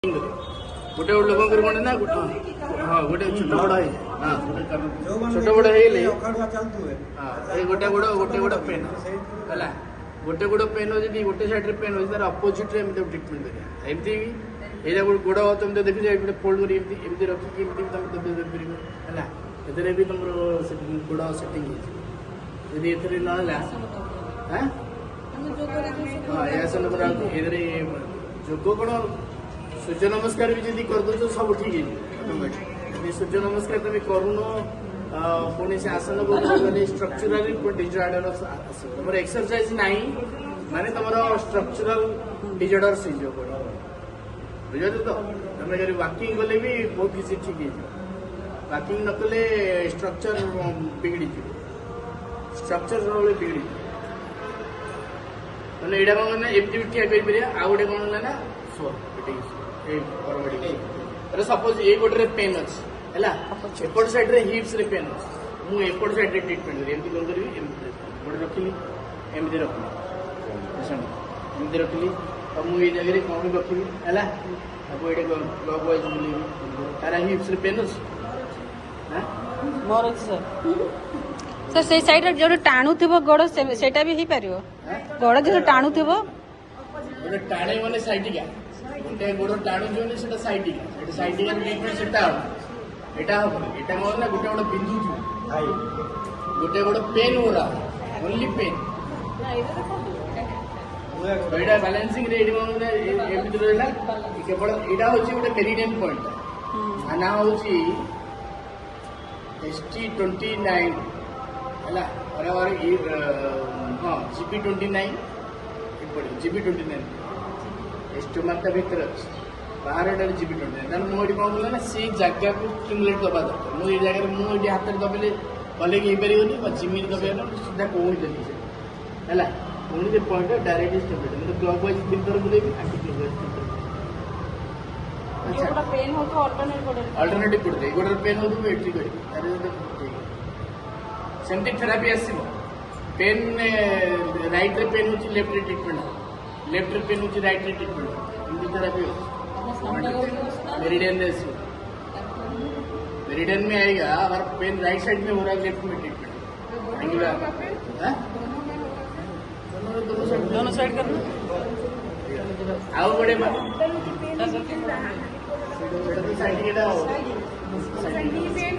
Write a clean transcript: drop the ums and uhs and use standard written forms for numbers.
गोटे गोटे लोक कौन ना हाँ गोटे छोट बड़ हाँ छोट बड़ है गोटे गोड़ गोटे गोड़ पेन है गोटे गोड़ पेन हो गोटे साइड पेन हो तार अपोजिट ट्रिटमेंट करें एमती ये गोड़ तुम तो देखिए फोल्ड कर रखिकी है भी तुम गोड़ सेटिंग यदि ए ना आसन करा जोग कौन सूर्य नमस्कार भी जब करदे सब ठीक है सूर्य नमस्कार तुम करूनो पुणी से आसन को स्ट्रक्चराली डिजॉर्डर तुम एक्सरसाइज ना माने तुम स्ट्रक्चरल डिजॉर्डर बुझे तो तुम अगर वाकिंग गले भी बहुत किसी ठीक है वाकिंग न कले स्ट्रक्चर बिगड़ी स्ट्रक्चर बिगड़ी मैंने यहाँ कौन एमती भी ठिया कर आउ गोटे कौन ना शो सपोज ये गोटे पेन अच्छे है एपट साइड हिप्स रे पेन अच्छे मुझे एपट साइड ट्रिटमेंट करी एमती कौन करी गोटे रखिली एमती रखी एमती रखिली और मुझे जगह कौन रखी है आपको ये क्लॉक वाइज बुलेबी तार हिप्स रे पेन अच्छे मोर सर से साइड जो टाणु गोड़ सेटा भी हो पार गोड़ जो टाणु गोटे टाणे मैंने सैटिका गोटे गोड़ टाणु जो सैटिका सैटिका ट्रिटमेंट से यहाँ हम यहाँ कौन ना गोटे गोटे बिंदु गोटे गोटे पेन हो रहा ओनली पेन यहाँ बालांसिंग एमती रहा केवल यहाँ हूँ गोटे मेरिडियन पॉइंट ना हूँ ST29 है और हाँ GB29 GB29 स्टोमाक भीतर बाहर GB29 मुझे कौन कल ना से जगह को स्टिमुलेट दबा दरकार मुझे जगह मुझे हाथ में दबेले भले कि पार जिमी दबे सीधा कौन देती है पुणी पॉइंट डायरेक्टली स्टिमुलेट मतलब क्लॉक वाइज 3 थर बुलेबी एंटी क्लॉक वाइज 3 थर पेन हो तो अल्टरनेटिव पड़ते गोटे पेन हो तो एट्री करी सेमती थेरापी आसो पेन राइट रे पेन हो लेफ्ट रे ट्रिटमेंट लेफ्ट रे पेन हो राइट रे ट्रिटमेंट एमती थेरापी हो मेरिडियन में मेरिडियन में आएगा अगर पेन राइट साइड में हो रहा है लेफ्ट में ट्रीटमेंट दोनों साइड करना आओ बड़े सर साइड